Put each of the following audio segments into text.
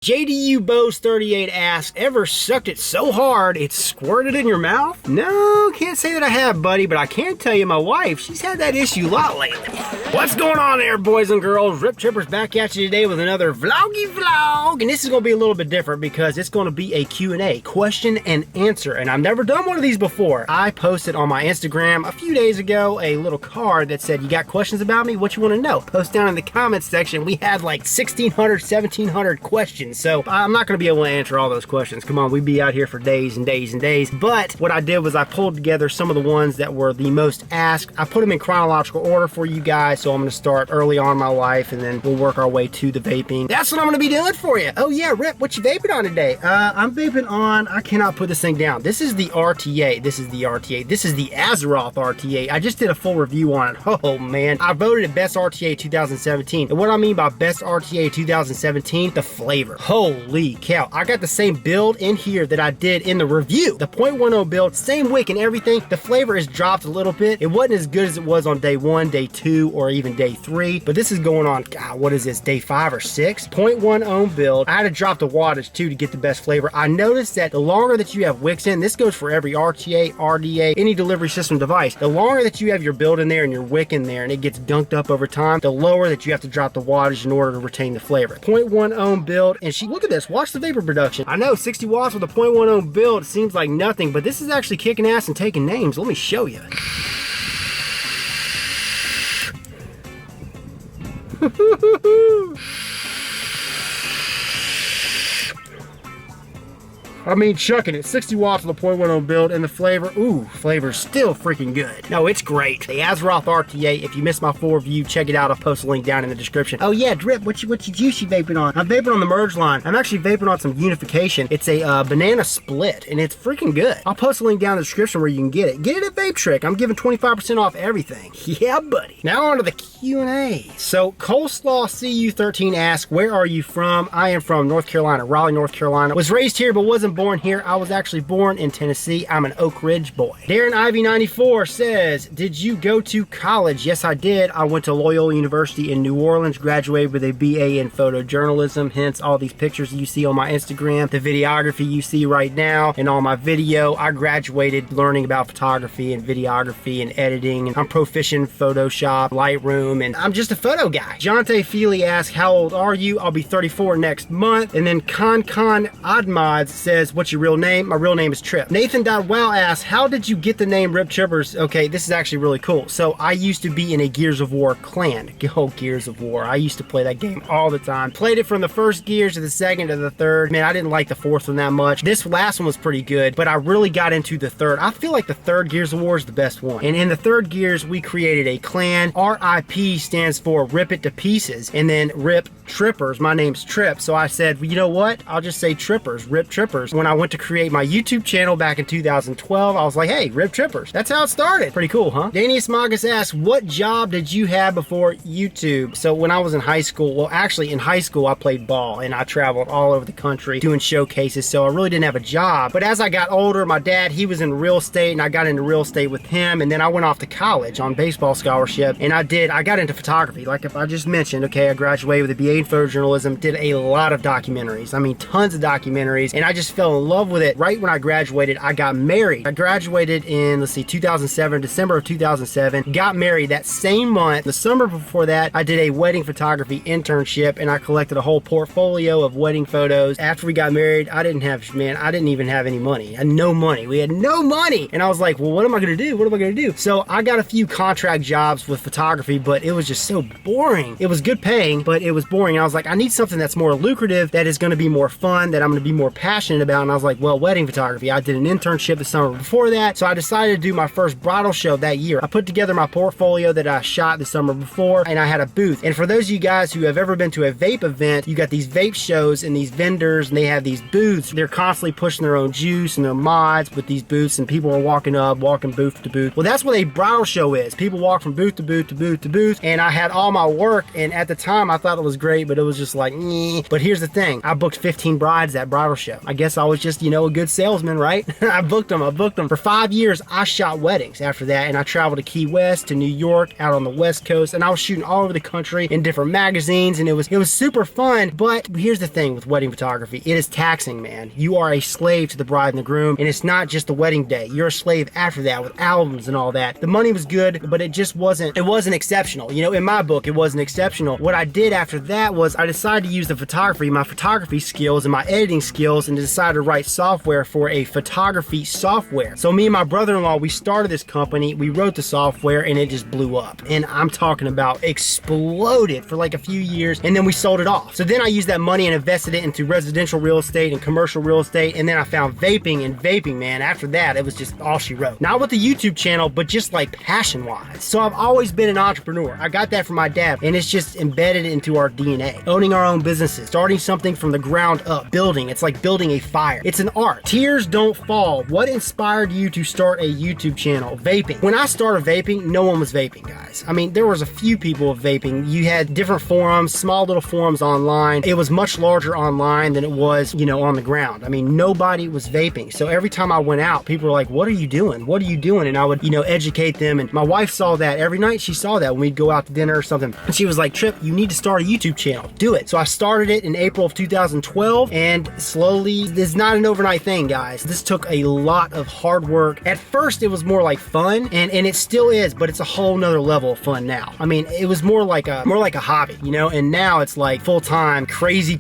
JDU Bose 38 asks, ever sucked it so hard it squirted in your mouth? No, can't say that I have, buddy, but I can tell you my wife, she's had that issue a lot lately. What's going on there, boys and girls? Rip Trippers back at you today with another vloggy vlog, and this is going to be a little bit different because it's going to be a Q&A, question and answer, and I've never done one of these before. I posted on my Instagram a few days ago a little card that said, you got questions about me? What you want to know? Post down in the comments section. We had like 1,600, 1,700 questions, so I'm not going to be able to answer all those questions. Come on, we'd be out here for days and days and days, but what I did was I pulled together some of the ones that were the most asked. I put them in chronological order for you guys, so I'm going to start early on in my life, and then we'll work our way to the vaping. That's what I'm going to be doing for you. Oh yeah, Rip, what you vaping on today? I'm vaping on, I cannot put this thing down. This is the RTA. This is the RTA. This is the Azeroth RTA. I just did a full review on it. Oh man, I voted it Best RTA 2017. And what I mean by Best RTA 2017, the flavor. Holy cow. I got the same build in here that I did in the review. The 0.10 build, same wick and everything. The flavor has dropped a little bit. It wasn't as good as it was on day 1, day 2, or even day 3. But this is going on, God, what is this, day 5 or 6? 0.1 ohm build. I had to drop the wattage too to get the best flavor. I noticed that the longer that you have wicks in, this goes for every RTA, RDA, any delivery system device. The longer that you have your build in there and your wick in there and it gets dunked up over time, the lower that you have to drop the wattage in order to retain the flavor. 0.1 ohm build, and look at this, watch the vapor production. I know 60 watts with a 0.1 ohm build seems like nothing, but this is actually kicking ass and taking names. Let me show you. I mean, chucking it. 60 watts with a 0.1 ohm build, and the flavor, ooh, flavor's still freaking good. No, it's great. The Azeroth RTA, if you missed my full review, check it out. I'll post a link down in the description. Oh yeah, Drip, what you juicy vaping on? I'm vaping on the Merge line. I'm actually vaping on some Unification. It's a banana split, and it's freaking good. I'll post a link down in the description where you can get it. Get it at Vape Trick. I'm giving 25% off everything. Yeah, buddy. Now on to the Q&A. So, Coleslaw CU13 asks, where are you from? I am from North Carolina, Raleigh, North Carolina. Was raised here, but wasn't born here. I was actually born in Tennessee. I'm an Oak Ridge boy. Darren Ivy 94 says, did you go to college? Yes, I did. I went to Loyola University in New Orleans, graduated with a BA in photojournalism, hence all these pictures you see on my Instagram, the videography you see right now, and all my video. I graduated learning about photography and videography and editing, and I'm proficient in Photoshop, Lightroom, and I'm just a photo guy. Jonte Feely asks, how old are you? I'll be 34 next month. And then Con Oddmods says, what's your real name? My real name is Trip. Nathan.wow asks, how did you get the name Rip Trippers? Okay, this is actually really cool. So I used to be in a Gears of War clan. Oh, Gears of War. I used to play that game all the time. Played it from the first Gears to the second to the third. Man, I didn't like the fourth one that much. This last one was pretty good, but I really got into the third. I feel like the third Gears of War is the best one. And in the third Gears, we created a clan. RIP stands for Rip It to Pieces, and then Rip Trippers. My name's Trip, so I said, well, you know what? I'll just say Trippers, Rip Trippers. When I went to create my YouTube channel back in 2012, I was like, hey, Rip Trippers. That's how it started. Pretty cool, huh? Danius Magus asks, what job did you have before YouTube? So when I was in high school, well, actually in high school, I played ball and I traveled all over the country doing showcases, so I really didn't have a job. But as I got older, my dad, he was in real estate, and I got into real estate with him, and then I went off to college on baseball scholarship, and I got into photography. Like if I just mentioned, okay, I graduated with a BA in photojournalism, did a lot of documentaries. I mean, tons of documentaries, and I just fell in love with it. Right when I graduated, I got married. I graduated in, let's see, 2007, December of 2007, got married that same month. The summer before that, I did a wedding photography internship, and I collected a whole portfolio of wedding photos. After we got married, I didn't even have any money. I had no money. We had no money. And I was like, well, what am I gonna do? What am I gonna do? So I got a few contract jobs with photography, but it was just so boring. It was good paying, but it was boring. And I was like, I need something that's more lucrative, that is gonna be more fun, that I'm gonna be more passionate about. And I was like, well, wedding photography. I did an internship the summer before that, so I decided to do my first bridal show that year. I put together my portfolio that I shot the summer before, and I had a booth. And for those of you guys who have ever been to a vape event, you got these vape shows and these vendors, and they have these booths. They're constantly pushing their own juice and their mods with these booths, and people are walking booth to booth. Well, that's what a bridal show is. People walk from booth to booth to booth to booth, and I had all my work, and at the time I thought it was great, but it was just like, but here's the thing. I booked 15 brides that bridal show. I guess I was just, you know, a good salesman, right? I booked them. For 5 years, I shot weddings after that, and I traveled to Key West, to New York, out on the West Coast, and I was shooting all over the country in different magazines, and it was super fun. But here's the thing with wedding photography. It is taxing, man. You are a slave to the bride and the groom, and it's not just the wedding day. You're a slave after that with albums and all that. The money was good, but it just wasn't exceptional. You know, in my book, it wasn't exceptional. What I did after that was I decided to use my photography skills and my editing skills, and decided to write software for a photography software. So me and my brother-in-law, we started this company, we wrote the software, and it just blew up. And I'm talking about exploded for like a few years, and then we sold it off. So then I used that money and invested it into residential real estate and commercial real estate, and then I found vaping, and vaping, man, after that, it was just all she wrote. Not with the YouTube channel, but just like passion-wise. So I've always been an entrepreneur. I got that from my dad, and it's just embedded into our DNA. Owning our own businesses, starting something from the ground up, building. It's like building a fire. It's an art. Tears don't fall. What inspired you to start a YouTube channel? Vaping. When I started vaping, no one was vaping, guys. I mean, there was a few people of vaping. You had different forums, small little forums online. It was much larger online than it was, you know, on the ground. I mean, nobody was vaping. So every time I went out, people were like, what are you doing? What are you doing? And I would, you know, educate them. And my wife saw that every night. She saw that when we'd go out to dinner or something. And she was like, Trip, you need to start a YouTube channel. Do it. So I started it in April of 2012, and slowly, this is not an overnight thing, guys. This took a lot of hard work. At first, it was more like fun, and it still is, but it's a whole nother level of fun now. I mean, it was more like a hobby, you know, and now it's like full-time, crazy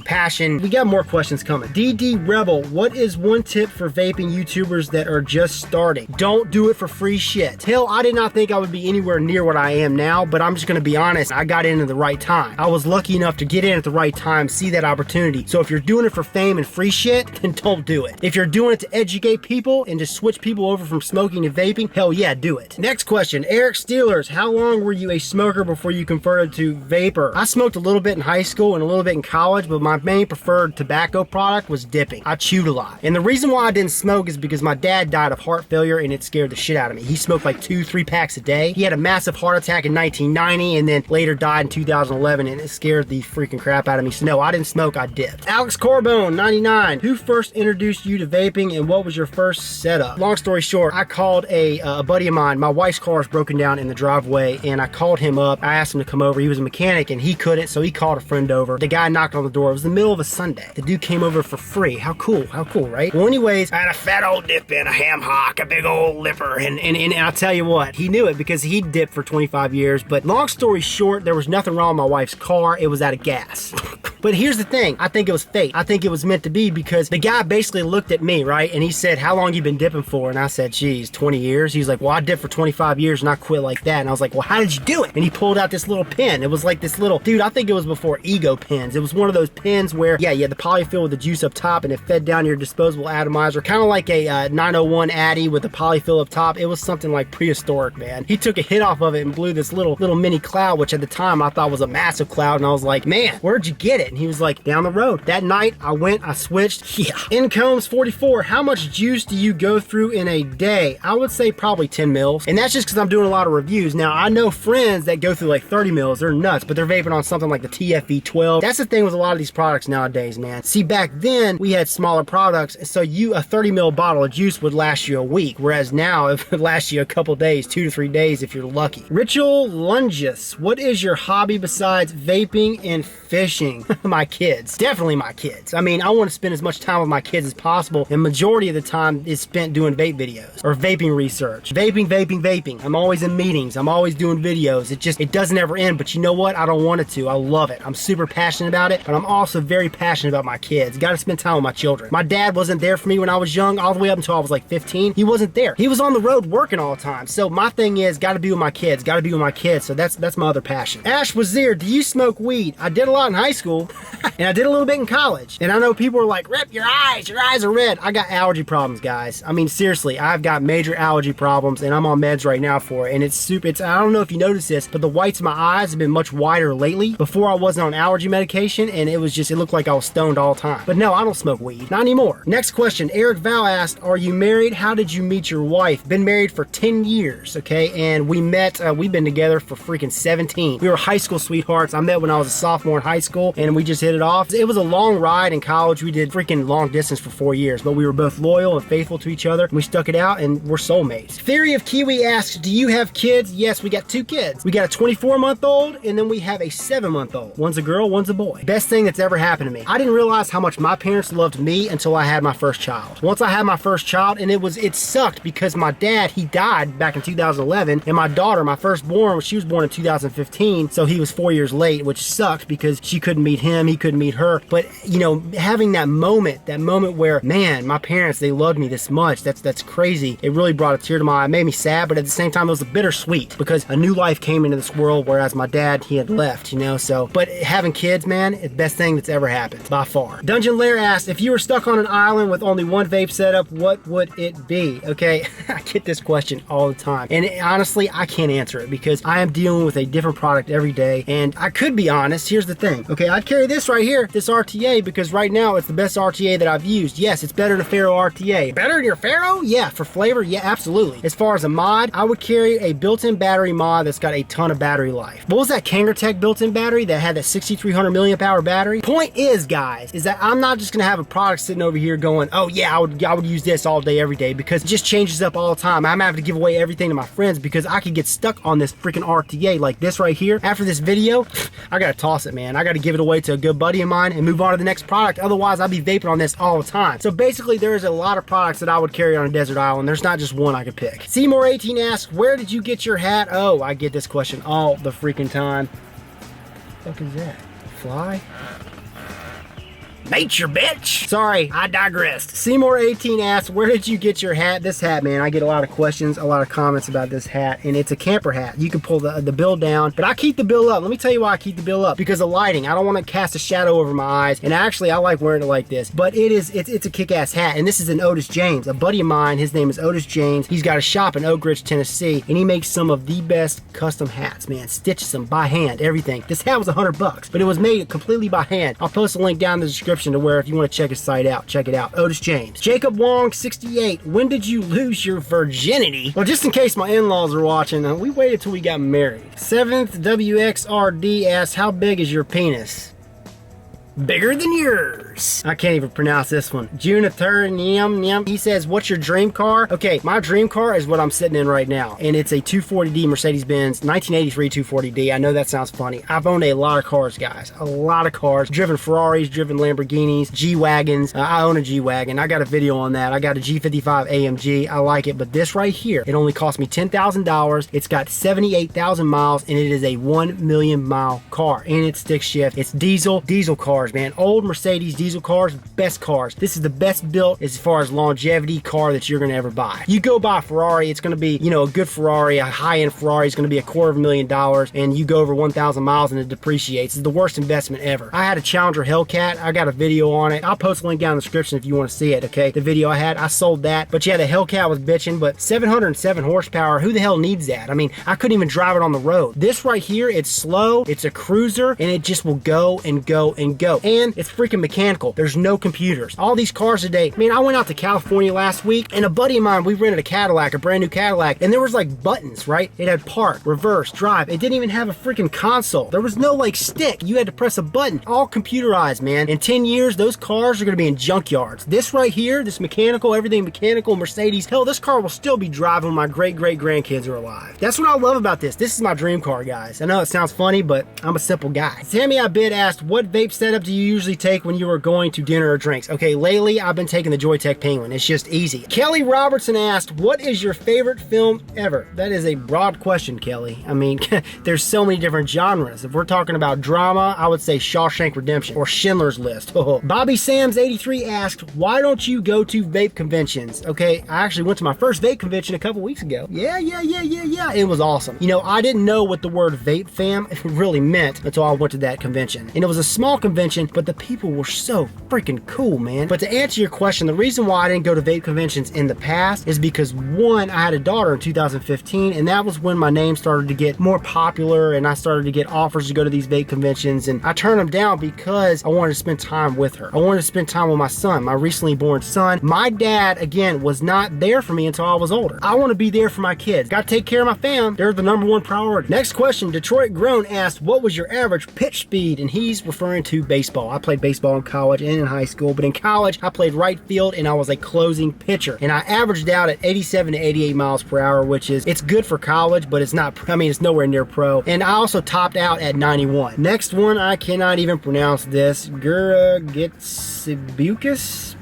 passion. We got more questions coming. DD Rebel, what is one tip for vaping YouTubers that are just starting? Don't do it for free shit. Hell, I did not think I would be anywhere near what I am now, but I'm just gonna be honest, I got in at the right time. I was lucky enough to get in at the right time, see that opportunity. So if you're doing it for fame and free shit, then don't do it. If you're doing it to educate people and to switch people over from smoking to vaping, hell yeah, do it. Next question, Eric Steelers, how long were you a smoker before you converted to vapor? I smoked a little bit in high school and a little bit in college, but my main preferred tobacco product was dipping. I chewed a lot. And the reason why I didn't smoke is because my dad died of heart failure, and it scared the shit out of me. He smoked like 2-3 packs a day. He had a massive heart attack in 1990 and then later died in 2011, and it scared the freaking crap out of me. So no, I didn't smoke, I dipped. Alex Corbone, 99, who first introduced you to vaping and what was your first setup? Long story short, I called a buddy of mine. My wife's car was broken down in the driveway, and I called him up. I asked him to come over. He was a mechanic and he couldn't, so he called a friend over. The guy knocked on the door. It was the middle of a Sunday. The dude came over for free. How cool, right? Well, anyways, I had a fat old dip in, a ham hock, a big old lipper, and I'll tell you what, he knew it because he dipped for 25 years. But long story short, there was nothing wrong with my wife's car. It was out of gas. But here's the thing, I think it was fate. I think it was meant to be, because the guy basically looked at me, right? And he said, how long you been dipping for? And I said, geez, 20 years. He was like, well, I dipped for 25 years and I quit like that. And I was like, well, how did you do it? And he pulled out this little pen. It was like this little, dude, I think it was before Ego pens. It was one of those pens where, yeah, you had the polyfill with the juice up top and it fed down your disposable atomizer, kind of like a 901 Addy with the polyfill up top. It was something like prehistoric, man. He took a hit off of it and blew this little mini cloud, which at the time I thought was a massive cloud. And I was like, man, where'd you get it? And he was like, down the road. That night I went, I switched. Yeah. Incomes 44, how much juice do you go through in a day? I would say probably 10 mils. And that's just because I'm doing a lot of reviews. Now, I know friends that go through like 30 mils. They're nuts, but they're vaping on something like the TFV12. That's the thing with a lot of these products nowadays, man. See, back then we had smaller products, so a 30 mil bottle of juice would last you a week, whereas now it would last you a couple days, 2 to 3 days if you're lucky. Ritual Lungus, what is your hobby besides vaping and fishing? My kids. Definitely my kids. I mean, I want to spend as much time with my kids as possible, and majority of the time is spent doing vape videos or vaping research. Vaping. I'm always in meetings. I'm always doing videos. It doesn't ever end, but you know what? I don't want it to. I love it. I'm super passionate about it, but I'm also very passionate about my kids. Got to spend time with my children. My dad wasn't there for me when I was young, all the way up until I was like 15. He wasn't there. He was on the road working all the time. So my thing is, got to be with my kids. Got to be with my kids. So that's my other passion. Ash Wazir, do you smoke weed? I did a lot in high school, and I did a little bit in college. And I know people are like, Rip, your eyes are red. I got allergy problems, guys. I mean, seriously, I've got major allergy problems, and I'm on meds right now for it. And I don't know if you noticed this, but the whites of my eyes have been much wider lately. Before I wasn't on allergy medication, and it looked like I was stoned all the time. But no, I don't smoke weed. Not anymore. Next question, Eric Val asked, are you married? How did you meet your wife? Been married for 10 years, okay? And we met, we've been together for freaking 17. We were high school sweethearts. I met when I was a sophomore in high school, and we just hit it off. It was a long ride in college. We did freaking long distance for 4 years, but we were both loyal and faithful to each other. And we stuck it out and we're soulmates. Theory of Kiwi asks, do you have kids? Yes, we got 2 kids. We got a 24-month-old and then we have a 7-month-old. One's a girl, one's a boy. Best thing that's ever happened to me. I didn't realize how much my parents loved me until I had my first child. Once I had my first child, and it sucked because my dad, he died back in 2011, and my daughter, my firstborn, she was born in 2015, so he was 4 years late, which sucked because she couldn't meet him, he couldn't meet her. But you know, having that moment where, man, my parents, they loved me this much, that's crazy. It really brought a tear to my eye. It made me sad, but at the same time, it was a bittersweet because a new life came into this world, whereas my dad, he had left, you know. So, but having kids, man, it's the best thing that's ever happened by far. Dungeon Lair asks, if you were stuck on an island with only one vape setup, what would it be? Okay, I get this question all the time, and honestly, I can't answer it because I am dealing with a different product every day. And I could be honest. Here's the thing. Okay, I'd carry this right here, this RTA, because right now it's the best RTA that I've used. Yes, it's better than a Faro RTA. Better than your Faro? Yeah, for flavor, yeah, absolutely. As far as a mod, I would carry a built-in battery mod that's got a ton of battery life. What was that Kangertech built-in battery that had that 6,300 milliamp hour battery? Point is, guys, is that I'm not just gonna have a product sitting over here going, oh yeah, I would use this all day, every day, because it just changes up all the time. I'm having to give away everything to my friends because I could get stuck on this freaking RTA like this right here. After this video, I gotta toss it, man. I gotta give it away to a good buddy of mine and move on to the next product. Otherwise, I'll be vaping on this all the time. So basically, there's a lot of products that I would carry on a desert island. There's not just one I could pick. Seymour18 asks, where did you get your hat? Oh, I get this question all the freaking time. What the fuck is that? Fly? Nature, bitch! Sorry, I digressed. Seymour18 asks, where did you get your hat? This hat, man, I get a lot of questions, a lot of comments about this hat, and it's a camper hat. You can pull the bill down, but I keep the bill up. Let me tell you why I keep the bill up. Because of lighting. I don't want to cast a shadow over my eyes, and actually, I like wearing it like this. But it's a kick-ass hat, and this is an Otis James. A buddy of mine, his name is Otis James. He's got a shop in Oak Ridge, Tennessee, and he makes some of the best custom hats, man. Stitches them by hand, everything. This hat was $100, but it was made completely by hand. I'll post a link down in the description to where if you want to check his site out, check it out. Otis James. Jacob Wong 68. When did you lose your virginity? Well, just in case my in-laws are watching, we waited till we got married. 7th WXRD asks, how big is your penis? Bigger than yours. I can't even pronounce this one. June 3rd, he says, what's your dream car? Okay, my dream car is what I'm sitting in right now, and it's a 240D Mercedes-Benz 1983 240D. I know that sounds funny. I've owned a lot of cars, guys. A lot of cars. Driven Ferraris, driven Lamborghinis, G-Wagons. I own a G-Wagon. I got a video on that. I got a G55 AMG. I like it, but this right here, it only cost me $10,000. It's got 78,000 miles, and it is a 1 million mile car, and it's stick shift. It's diesel cars, man. Old Mercedes diesel cars, best cars. This is the best built as far as longevity car that you're gonna ever buy. You go buy a Ferrari, it's gonna be, you know, a good Ferrari, a high-end Ferrari is gonna be $250,000, and you go over 1,000 miles and it depreciates. It's the worst investment ever. I had a Challenger Hellcat. I got a video on it. I'll post a link down in the description if you want to see it, okay? The video I had, I sold that. But yeah, the Hellcat was bitching, but 707 horsepower, who the hell needs that? I mean, I couldn't even drive it on the road. This right here, it's slow, it's a cruiser, and it just will go and go and go. And it's freaking mechanical. There's no computers. All these cars today, man, I went out to California last week, and a buddy of mine, we rented a Cadillac, a brand new Cadillac, and there was like buttons, right? It had park, reverse, drive. It didn't even have a freaking console. There was no like stick. You had to press a button. All computerized, man. In 10 years, those cars are gonna be in junkyards. This right here, this mechanical, everything mechanical, Mercedes, hell, this car will still be driving when my great-great-grandkids are alive. That's what I love about this. This is my dream car, guys. I know it sounds funny, but I'm a simple guy. Sammy I Bid asked, what vape setup do you usually take when you are going to dinner or drinks? Okay, lately I've been taking the Joytech Penguin. It's just easy. Kelly Robertson asked, what is your favorite film ever? That is a broad question, Kelly. I mean, there's so many different genres. If we're talking about drama, I would say Shawshank Redemption or Schindler's List. Bobby Sams 83 asked, why don't you go to vape conventions? Okay, I actually went to my first vape convention a couple weeks ago. Yeah. It was awesome. You know, I didn't know what the word vape fam really meant until I went to that convention. And it was a small convention, but the people were so freaking cool, man. But to answer your question, the reason why I didn't go to vape conventions in the past is because, one, I had a daughter in 2015, and that was when my name started to get more popular, and I started to get offers to go to these vape conventions, and I turned them down because I wanted to spend time with her. I wanted to spend time with my son, my recently born son. My dad, again, was not there for me until I was older. I want to be there for my kids. Got to take care of my fam. They're the #1 priority. Next question, Detroit Grown asked, what was your average pitch speed? And he's referring to baseball. I played baseball in college and in high school, but in college, I played right field and I was a closing pitcher. And I averaged out at 87 to 88 miles per hour, which is, it's good for college, but it's not, I mean, it's nowhere near pro. And I also topped out at 91. Next one, I cannot even pronounce this. Guragitsibukis?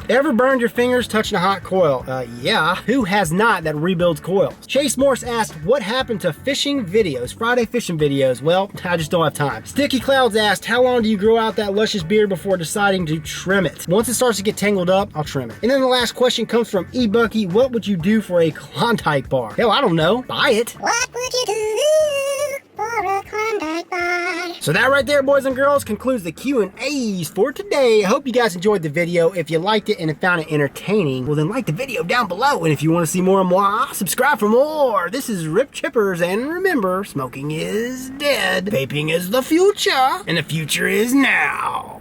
Ever burned your fingers touching a hot coil? Yeah. Who has not that rebuilds coils? Chase Morse asked, what happened to fishing videos? Friday fishing videos? Well, I just don't have time. Sticky Clouds asked, how long do you grow out that luscious beard before deciding to trim it? Once it starts to get tangled up, I'll trim it. And then the last question comes from eBucky. What would you do for a Klondike bar? Hell, I don't know. Buy it. What would you do for a Klondike bar? So that right there, boys and girls, concludes the Q&As for today. I hope you guys enjoyed the video. If you liked it and found it entertaining, well then like the video down below. And if you want to see more and more, subscribe for more. This is Rip Chippers, and remember, smoking is dead. Vaping is the future, and the future is now.